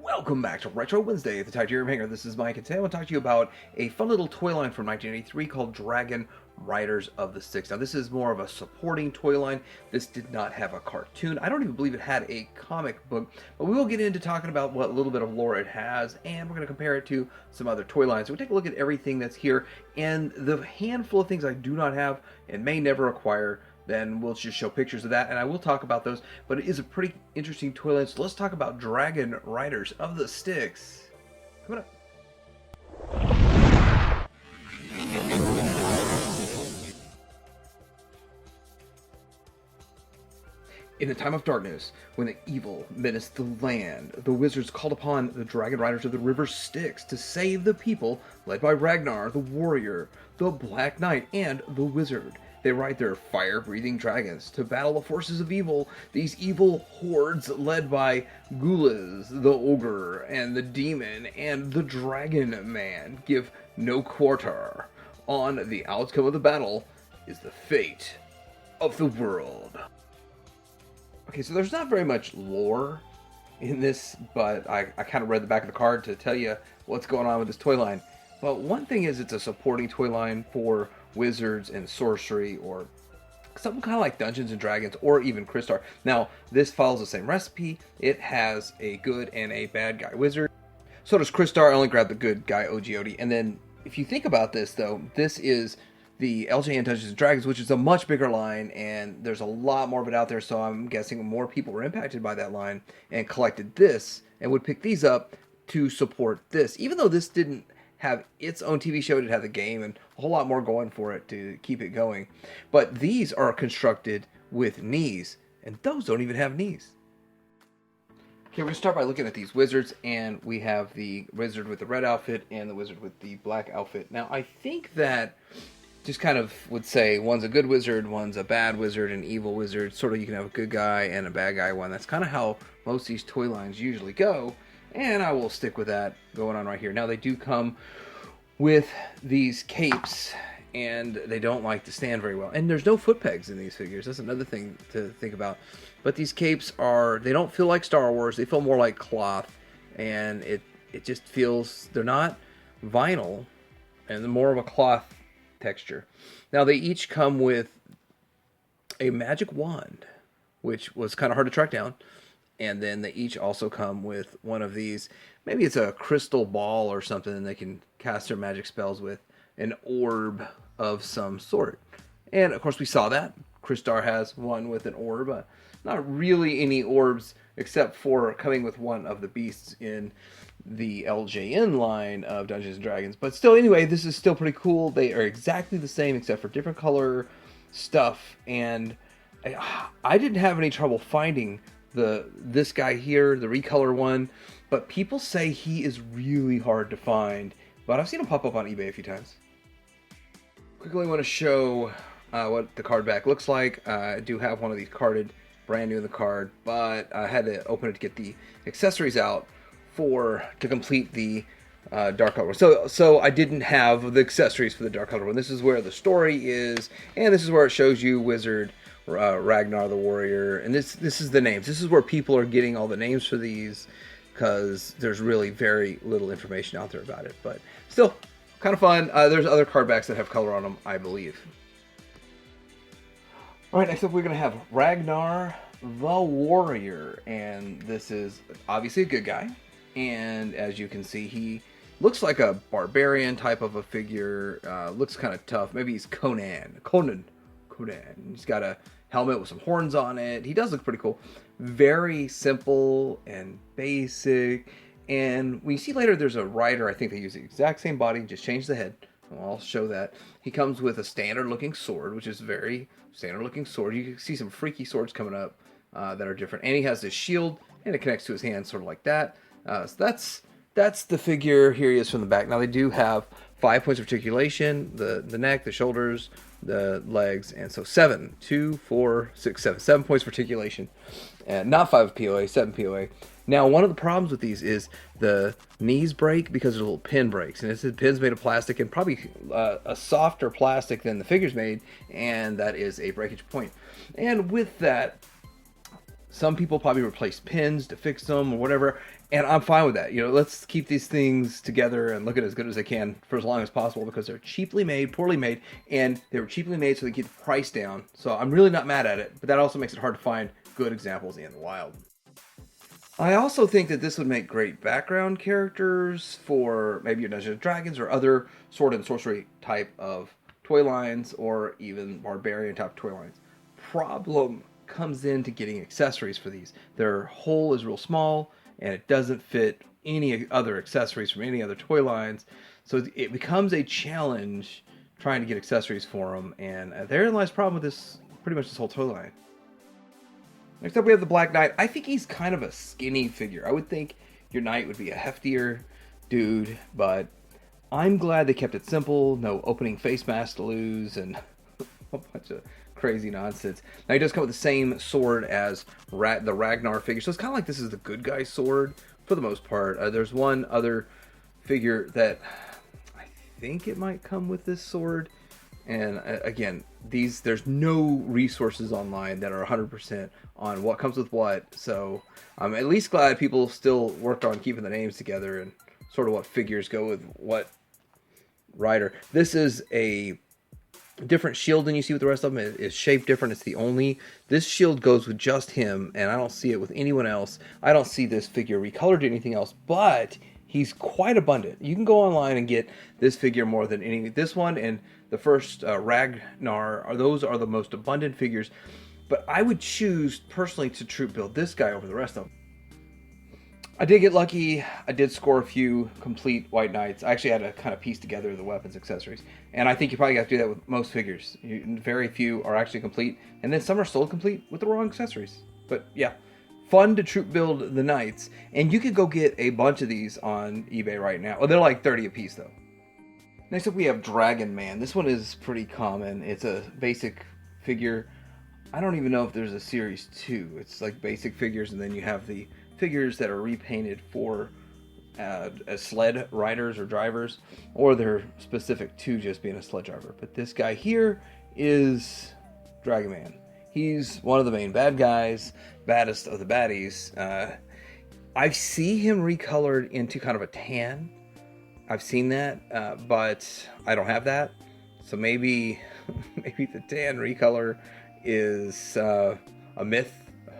Welcome back to Retro Wednesday at the Titanium Hangar. This is Mike, and today I want to talk to you about a fun little toy line from 1983 called Dragonriders of the Styx. Now, this is more of a supporting toy line. This did not have a cartoon. I don't even believe it had a comic book, but we will get into talking about what little bit of lore it has, and we're going to compare it to some other toy lines. So we'll take a look at everything that's here, and the handful of things I do not have and may never acquire. Then we'll just show pictures of that, and I will talk about those. But it is a pretty interesting toy line, so let's talk about Dragonriders of the Styx. Coming up. In the time of darkness, when the evil menaced the land, the wizards called upon the Dragonriders of the river Styx to save the people, led by Ragnar, the warrior, the Black Knight, and the wizard. They ride their fire-breathing dragons to battle the forces of evil. These evil hordes led by Gulas, the Ogre, and the Demon, and the Dragon Man give no quarter. On the outcome of the battle is the fate of the world. Okay, so there's not very much lore in this, but I kind of read the back of the card to tell you what's going on with this toy line. But one thing is it's a supporting toy line for wizards and sorcery, or something kind of like Dungeons and Dragons, or even Crystar. Now, this follows the same recipe. It has a good and a bad guy wizard. So does Crystar. I only grabbed the good guy OGOD. And then, if you think about this, though, this is the LJN Dungeons and Dragons, which is a much bigger line, and there's a lot more of it out there, so I'm guessing more people were impacted by that line and collected this and would pick these up to support this. Even though this didn't have its own TV show, it had the game and a whole lot more going for it to keep it going. But these are constructed with knees, and those don't even have knees. Okay, we're going to start by looking at these wizards, and we have the wizard with the red outfit and the wizard with the black outfit. Now, I think that just kind of would say one's a good wizard, one's a bad wizard, an evil wizard. Sort of you can have a good guy and a bad guy one. That's kind of how most of these toy lines usually go. And I will stick with that going on right here. Now, they do come with these capes, and they don't like to stand very well. And there's no foot pegs in these figures. That's another thing to think about. But these capes they don't feel like Star Wars. They feel more like cloth. And it just feels, they're not vinyl, and more of a cloth texture. Now, they each come with a magic wand, which was kind of hard to track down. And then they each also come with one of these. Maybe it's a crystal ball or something and they can cast their magic spells with. An orb of some sort. And, of course, we saw that. Crystar has one with an orb. Not really any orbs except for coming with one of the beasts in the LJN line of Dungeons & Dragons. But still, anyway, this is still pretty cool. They are exactly the same except for different color stuff. And I didn't have any trouble finding this guy here, the recolor one, but people say he is really hard to find. But I've seen him pop up on eBay a few times. Quickly want to show what the card back looks like. I do have one of these carded, brand new in the card, but I had to open it to get the accessories out to complete the dark color. So I didn't have the accessories for the dark color one. This is where the story is, and this is where it shows you wizard, Ragnar the warrior, and this is the names. This is where people are getting all the names for these, because there's really very little information out there about it, but still kind of fun. There's other card backs that have color on them, I believe. All right, next up we're going to have Ragnar the warrior, and this is obviously a good guy, and as you can see, he looks like a barbarian type of a figure. Looks kind of tough. Maybe he's Conan. He's got a helmet with some horns on it. He does look pretty cool. Very simple and basic. And we see later there's a rider. I think they use the exact same body, just change the head. I'll show that. He comes with a standard looking sword, which is a very standard looking sword. You can see some freaky swords coming up that are different. And he has this shield, and it connects to his hand sort of like that. So that's the figure. Here he is from the back. Now, they do have 5 points of articulation, the neck, the shoulders, the legs, and so 7 points for articulation, and not 5 POA, 7 POA. Now, one of the problems with these is the knees break because there's little pin breaks, and the pin's made of plastic, and probably a softer plastic than the figure's made, and that is a breakage point. And with that, Some people probably replace pins to fix them or whatever, and I'm fine with that. You know, let's keep these things together and look at it as good as they can for as long as possible, because they're cheaply made, poorly made, and they were cheaply made so they keep the price down. So I'm really not mad at it, but that also makes it hard to find good examples in the wild. I also think that this would make great background characters for maybe your Dungeons & Dragons or other sword and sorcery type of toy lines, or even barbarian type toy lines. Problem comes into getting accessories for these. Their hole is real small, and it doesn't fit any other accessories from any other toy lines. So it becomes a challenge trying to get accessories for them, and therein lies the problem with this, pretty much this whole toy line. Next up we have the Black Knight. I think he's kind of a skinny figure. I would think your knight would be a heftier dude, but I'm glad they kept it simple. No opening face mask to lose and a bunch of crazy nonsense. Now he does come with the same sword as the Ragnar figure, so it's kind of like this is the good guy sword for the most part. There's one other figure that I think it might come with this sword. And again, there's no resources online that are 100% on what comes with what. So I'm at least glad people still worked on keeping the names together and sort of what figures go with what rider. This is a different shield than you see with the rest of them. It's shaped different. It's the only. This shield goes with just him, and I don't see it with anyone else. I don't see this figure recolored to anything else, but he's quite abundant. You can go online and get this figure more than any. This one and the first Ragnar, those are the most abundant figures. But I would choose personally to troop build this guy over the rest of them. I did get lucky. I did score a few complete White Knights. I actually had to kind of piece together the weapons accessories. And I think you probably got to do that with most figures. Very few are actually complete. And then some are sold complete with the wrong accessories. But yeah, fun to troop build the Knights. And you could go get a bunch of these on eBay right now. Well, they're like 30 a piece though. Next up we have Dragon Man. This one is pretty common. It's a basic figure. I don't even know if there's a series 2. It's like basic figures, and then you have the figures that are repainted for as sled riders or drivers, or they're specific to just being a sled driver. But this guy here is Dragon Man. He's one of the main bad guys, baddest of the baddies. I see him recolored into kind of a tan. I've seen that, but I don't have that. So maybe the tan recolor is a myth,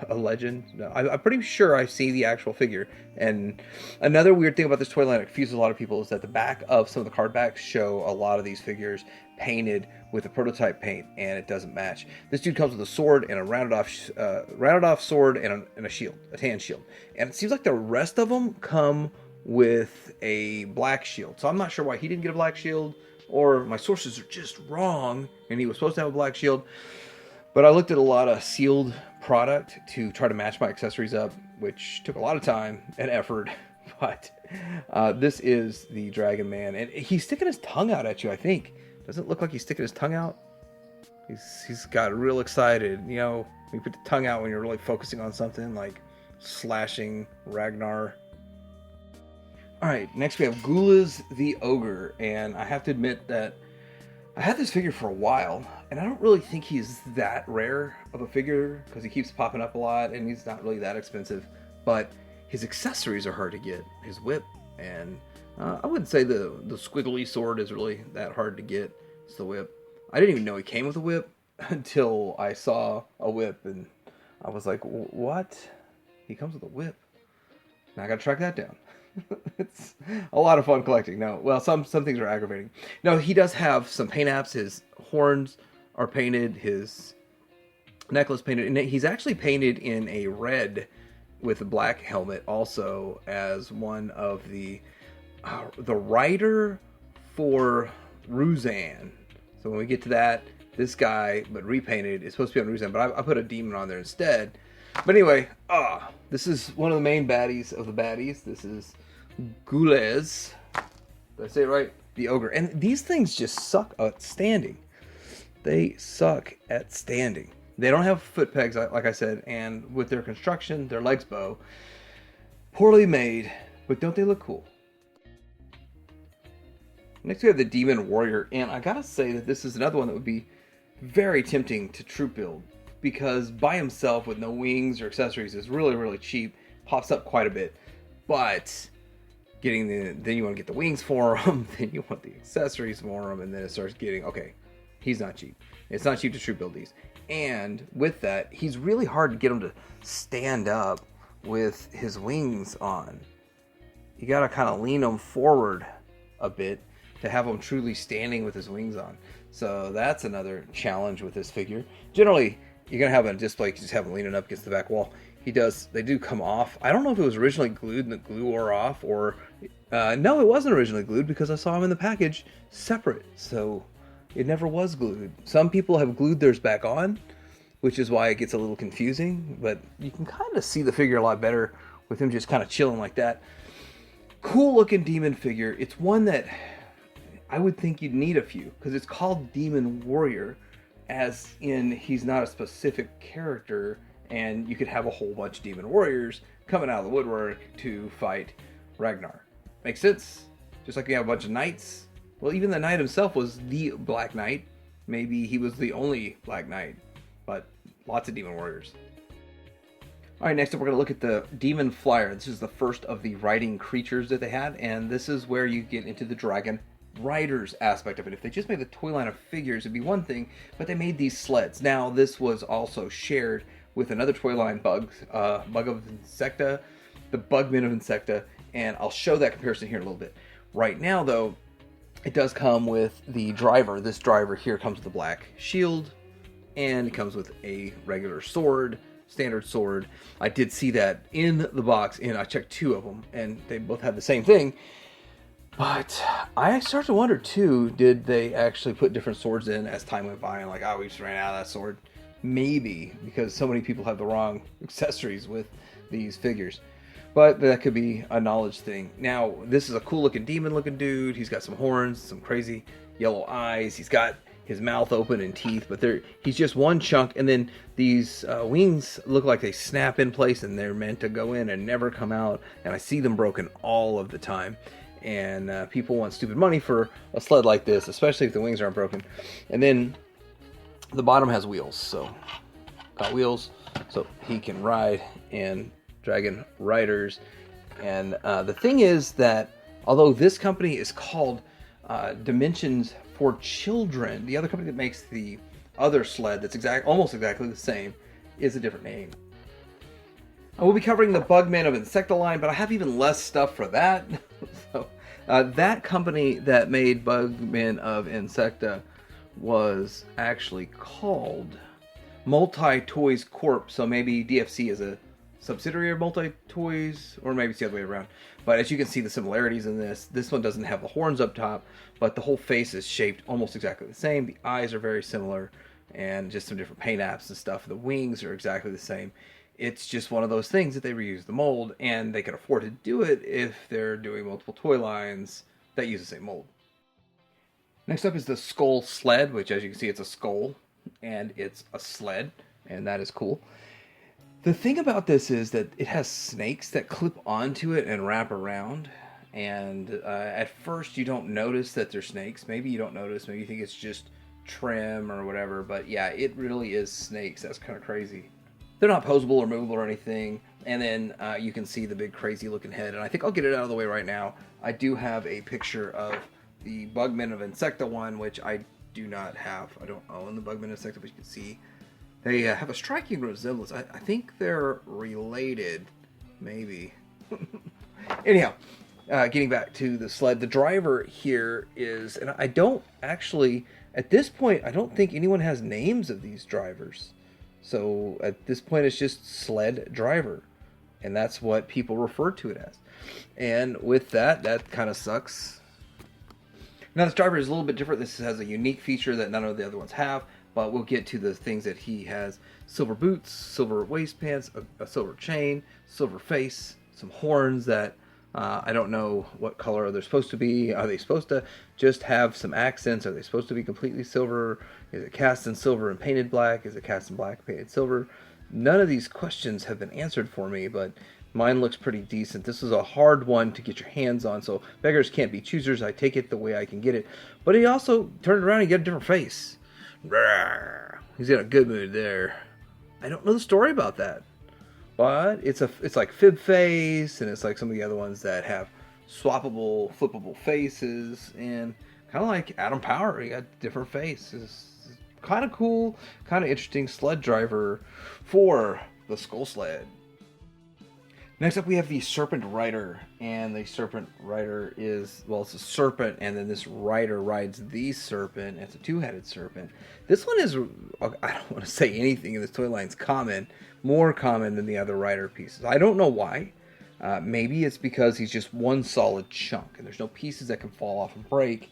a legend. No, I'm pretty sure I see the actual figure. And another weird thing about this toy line that confuses a lot of people is that the back of some of the card backs show a lot of these figures painted with a prototype paint, and it doesn't match. This dude comes with a sword and a rounded off sword and a shield, a tan shield. And it seems like the rest of them come with a black shield. So I'm not sure why he didn't get a black shield, or my sources are just wrong and he was supposed to have a black shield. But I looked at a lot of sealed product to try to match my accessories up, which took a lot of time and effort. But this is the Dragon Man, and he's sticking his tongue out at you, I think. Doesn't it look like he's sticking his tongue out? He's got real excited. You know, you put the tongue out when you're really focusing on something, like slashing Ragnar. Alright, next we have Gulaz the Ogre, and I have to admit that I had this figure for a while, and I don't really think he's that rare of a figure, because he keeps popping up a lot, and he's not really that expensive, but his accessories are hard to get. His whip, and I wouldn't say the squiggly sword is really that hard to get. It's the whip. I didn't even know he came with a whip until I saw a whip, and I was like, what? He comes with a whip? Now I gotta track that down. It's a lot of fun collecting. No, well, some things are aggravating. No, he does have some paint apps. His horns are painted, his necklace painted, and he's actually painted in a red with a black helmet also as one of the rider for Rousan. So when we get to that, this guy, but repainted, is supposed to be on Rousan, but I put a demon on there instead. But anyway, this is one of the main baddies of the baddies. This is Gulaz. Did I say it right? The Ogre. And these things just suck at standing. They suck at standing. They don't have foot pegs, like I said, and with their construction, their legs bow. Poorly made, but don't they look cool? Next we have the Demon Warrior, and I gotta say that this is another one that would be very tempting to troop build. because by himself with no wings or accessories is really, really cheap. Pops up quite a bit. But then you want to get the wings for him, then you want the accessories for him, and then it starts getting, okay, he's not cheap. It's not cheap to troop build these. And with that, he's really hard to get him to stand up with his wings on. You got to kind of lean him forward a bit to have him truly standing with his wings on. So that's another challenge with this figure. Generally, you're going to have a display, you just have him leaning up against the back wall. They do come off. I don't know if it was originally glued and the glue wore off, or no, it wasn't originally glued because I saw him in the package separate. So it never was glued. Some people have glued theirs back on, which is why it gets a little confusing, but you can kind of see the figure a lot better with him just kind of chilling like that. Cool looking demon figure. It's one that I would think you'd need a few, because it's called Demon Warrior, as in he's not a specific character, and you could have a whole bunch of Demon Warriors coming out of the woodwork to fight Ragnar. Makes sense? Just like you have a bunch of knights. Well, even the knight himself was the Black Knight. Maybe he was the only Black Knight, but lots of Demon Warriors. Alright, next up we're going to look at the Demon Flyer. This is the first of the riding creatures that they had, and this is where you get into the Dragonriders aspect of it. If they just made the toy line of figures, it'd be one thing, but they made these sleds. Now, this was also shared with another toy line, Bug of Insecta, the Bugman of Insecta, and I'll show that comparison here in a little bit. Right now, though, it does come with the driver. This driver here comes with a black shield, and it comes with a regular sword, standard sword. I did see that in the box, and I checked 2 of them, and they both had the same thing. But I start to wonder, too, did they actually put different swords in as time went by, and like, oh, we just ran out of that sword? Maybe, because so many people have the wrong accessories with these figures. But that could be a knowledge thing. Now, this is a cool looking demon looking dude. He's got some horns, some crazy yellow eyes. He's got his mouth open and teeth, but he's just one chunk. And then these wings look like they snap in place, and they're meant to go in and never come out. And I see them broken all of the time. And people want stupid money for a sled like this, especially if the wings aren't broken. And then the bottom has wheels, so got wheels, so he can ride in Dragonriders. And the thing is that although this company is called Dimensions for Children, the other company that makes the other sled that's almost exactly the same is a different name. I will be covering the Bugman of Insecta line, but I have even less stuff for that. So that company that made Bugman of Insecta was actually called Multi-Toys Corp. So maybe DFC is a subsidiary of Multi-Toys, or maybe it's the other way around. But as you can see the similarities in this one doesn't have the horns up top, but the whole face is shaped almost exactly the same. The eyes are very similar, and just some different paint apps and stuff. The wings are exactly the same. It's just one of those things that they reuse the mold, and they can afford to do it if they're doing multiple toy lines that use the same mold. Next up is the Skull Sled, which as you can see it's a skull and it's a sled, and that is cool. The thing about this is that it has snakes that clip onto it and wrap around, and at first you don't notice that they're snakes. Maybe you don't notice, maybe you think it's just trim or whatever, but yeah, it really is snakes. That's kind of crazy. They're not posable or movable or anything, and then you can see the big crazy looking head, and I think I'll get it out of the way right now. I do have a picture of the Bugman of Insecta one, which I do not have. I don't own the Bugman of Insecta, but you can see they have a striking resemblance. I think they're related, maybe. Anyhow, getting back to the sled, the driver here is, and I don't actually, at this point, I don't think anyone has names of these drivers. So at this point, it's just Sled Driver, and that's what people refer to it as. And with that kind of sucks. Now this driver is a little bit different. This has a unique feature that none of the other ones have, but we'll get to the things that he has. Silver boots, silver waist pants, a silver chain, silver face, some horns that I don't know what color they're supposed to be. Are they supposed to just have some accents? Are they supposed to be completely silver? Is it cast in silver and painted black? Is it cast in black, painted silver? None of these questions have been answered for me, but mine looks pretty decent. This is a hard one to get your hands on, so beggars can't be choosers. I take it the way I can get it. But he also turned around and got a different face. He's in a good mood there. I don't know the story about that. But it's like Fib Face, and it's like some of the other ones that have swappable, flippable faces, and kind of like Adam Power, he got different faces. Kind of cool, kind of interesting sled driver for the Skull Sled. Next up, we have the Serpent Rider, and the Serpent Rider is, well, it's a serpent, and then this rider rides the serpent. It's a two-headed serpent. This one is, I don't want to say anything in this toy line's common, more common than the other rider pieces. I don't know why. Maybe it's because he's just one solid chunk, and there's no pieces that can fall off and break.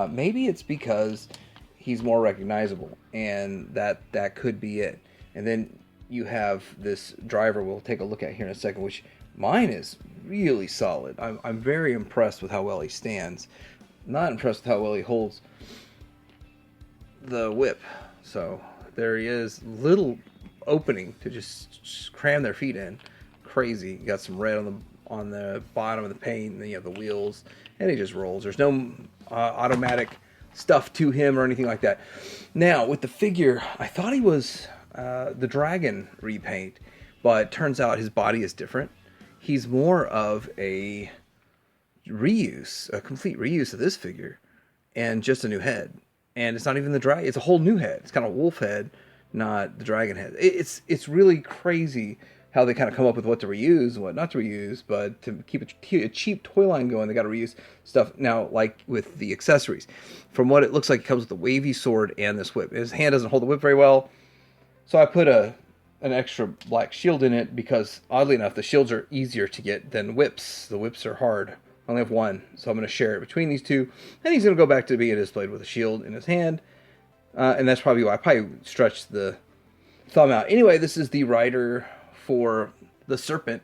Maybe it's because he's more recognizable, and that could be it. And then you have this driver we'll take a look at here in a second, which mine is really solid. I'm very impressed with how well he stands. Not impressed with how well he holds the whip. So there he is, little opening to just cram their feet in. Crazy. You got some red on the bottom of the paint, and then you have the wheels, and he just rolls. There's no automatic stuff to him or anything like that. Now with the figure, I thought he was the dragon repaint, but turns out his body is different. He's more of a reuse, a complete reuse of this figure, and just a new head. And it's not even the dragon; it's a whole new head. It's kind of wolf head, not the dragon head. It's really crazy how they kind of come up with what to reuse and what not to reuse, but to keep a cheap toy line going, they got to reuse stuff. Now, like with the accessories, from what it looks like, it comes with a wavy sword and this whip. His hand doesn't hold the whip very well, so I put an extra black shield in it because, oddly enough, the shields are easier to get than whips. The whips are hard. I only have one, so I'm going to share it between these two. And he's going to go back to being displayed with a shield in his hand. And that's probably why I probably stretched the thumb out. Anyway, this is the rider for the serpent.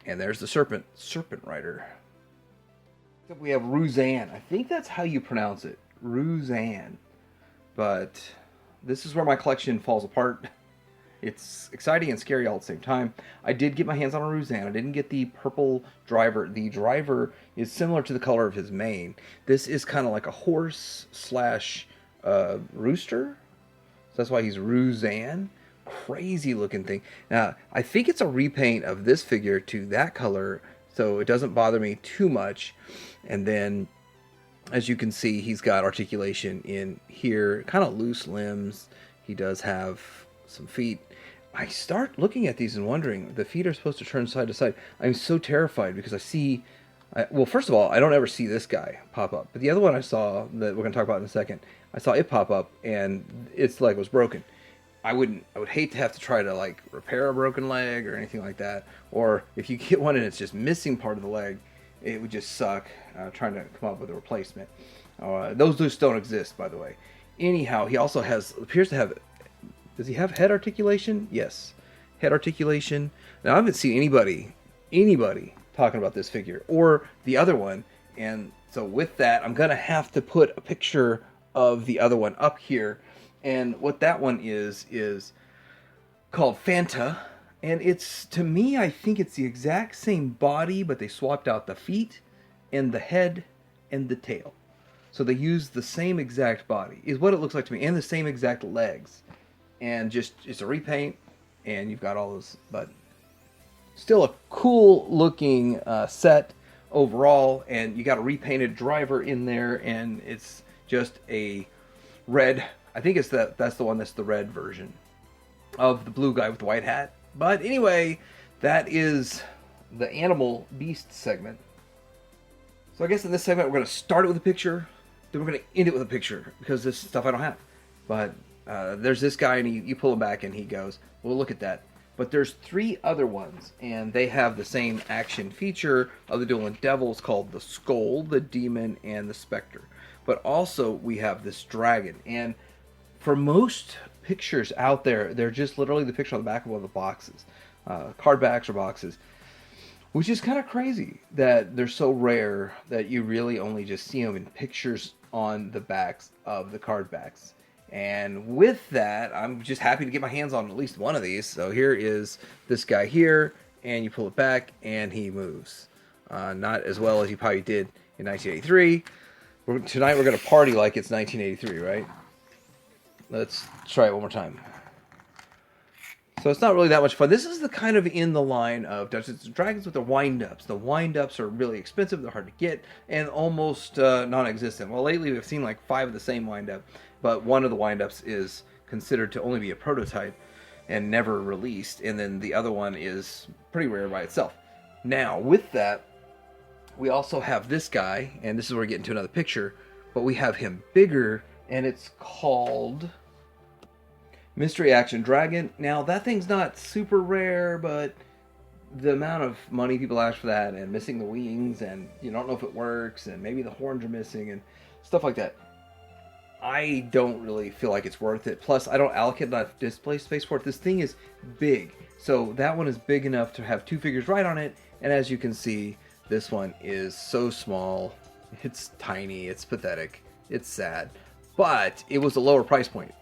And there's the serpent. Serpent Rider. We have Rousan. I think that's how you pronounce it. Rousan. But this is where my collection falls apart. It's exciting and scary all at the same time. I did get my hands on a Rousan. I didn't get the purple driver. The driver is similar to the color of his mane. This is kind of like a horse slash rooster. So that's why he's Rousan. Crazy looking thing. Now, I think it's a repaint of this figure to that color, so it doesn't bother me too much. And then, as you can see, he's got articulation in here, kind of loose limbs. He does have some feet. I start looking at these and wondering, the feet are supposed to turn side to side. I'm so terrified because I see, well, first of all, I don't ever see this guy pop up. But the other one I saw, that we're going to talk about in a second, I saw it pop up and its leg was broken. I would hate to have to try to like repair a broken leg or anything like that. Or if you get one and it's just missing part of the leg, it would just suck trying to come up with a replacement. Those just don't exist, by the way. Anyhow, he also appears to have, does he have head articulation? Yes, head articulation. Now I haven't seen anybody talking about this figure or the other one, and so with that, I'm gonna have to put a picture of the other one up here. And what that one is called Fanta, and it's, to me, I think it's the exact same body, but they swapped out the feet and the head and the tail. So they used the same exact body, is what it looks like to me, and the same exact legs. And just, it's a repaint, and you've got all those, but still a cool looking set overall, and you got a repainted driver in there, and it's just a red, I think it's that's the one that's the red version of the blue guy with the white hat. But anyway, that is the animal beast segment. So I guess in this segment we're going to start it with a picture, then we're going to end it with a picture, because this stuff I don't have. But there's this guy, and you pull him back and he goes, well, look at that. But there's 3 other ones, and they have the same action feature of the Dueling Devils, called the Skull, the Demon, and the Spectre. But also we have this dragon, and for most pictures out there, they're just literally the picture on the back of one of the boxes, card backs or boxes, which is kind of crazy that they're so rare that you really only just see them in pictures on the backs of the card backs. And with that, I'm just happy to get my hands on at least one of these. So here is this guy here, and you pull it back, and he moves. Not as well as you probably did in 1983. Tonight we're going to party like it's 1983, right? Let's try it one more time. So it's not really that much fun. This is the kind of in the line of Dungeons and Dragons with the wind-ups. The wind-ups are really expensive, they're hard to get, and almost non-existent. Well, lately we've seen like 5 of the same wind-up, but one of the wind-ups is considered to only be a prototype and never released, and then the other one is pretty rare by itself. Now, with that, we also have this guy, and this is where we get into another picture, but we have him bigger, and it's called Mystery Action Dragon. Now, that thing's not super rare, but the amount of money people ask for that, and missing the wings, and you don't know if it works, and maybe the horns are missing, and stuff like that, I don't really feel like it's worth it. Plus, I don't allocate enough display space for it. This thing is big, so that one is big enough to have 2 figures right on it, and as you can see, this one is so small. It's tiny, it's pathetic, it's sad, but it was a lower price point.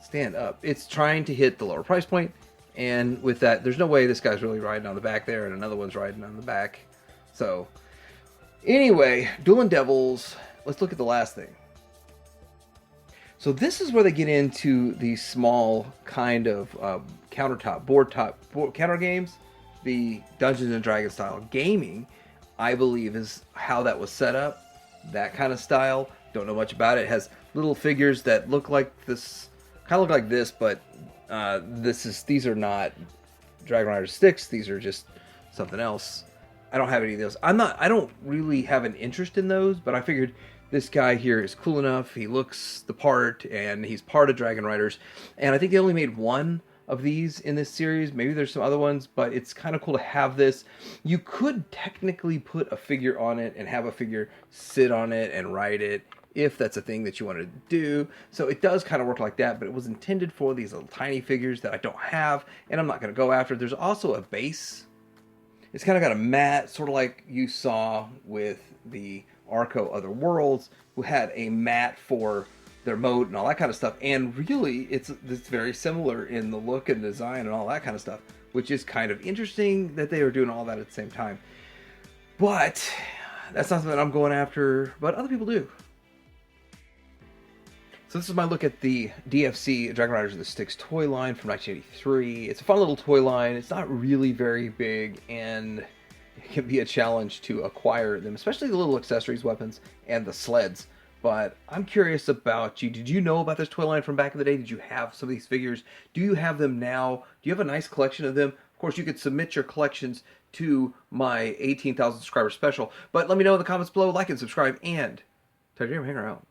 Stand up. It's trying to hit the lower price point, and with that, there's no way this guy's really riding on the back there, and another one's riding on the back. So, anyway, Dueling Devils. Let's look at the last thing. So this is where they get into the small kind of board counter games. The Dungeons and Dragons style gaming, I believe, is how that was set up. That kind of style. Don't know much about it. It has little figures that look like this. Kind of look like this, but these are not Dragonriders Styx. These are just something else. I don't have any of those. I don't really have an interest in those, but I figured this guy here is cool enough. He looks the part, and he's part of Dragonriders. And I think they only made one of these in this series. Maybe there's some other ones, but it's kind of cool to have this. You could technically put a figure on it and have a figure sit on it and ride it, if that's a thing that you want to do. So it does kind of work like that, but it was intended for these little tiny figures that I don't have, and I'm not going to go after. There's also a base. It's kind of got a mat, sort of like you saw with the Arco Other Worlds, who had a mat for their moat and all that kind of stuff. And really, it's very similar in the look and design and all that kind of stuff, which is kind of interesting that they were doing all that at the same time. But that's not something that I'm going after, but other people do. So this is my look at the DFC Dragonriders of the Styx toy line from 1983. It's a fun little toy line. It's not really very big, and it can be a challenge to acquire them, especially the little accessories, weapons, and the sleds. But I'm curious about you. Did you know about this toy line from back in the day? Did you have some of these figures? Do you have them now? Do you have a nice collection of them? Of course, you could submit your collections to my 18,000 subscriber special. But let me know in the comments below, like and subscribe, and tell your dream hanger out.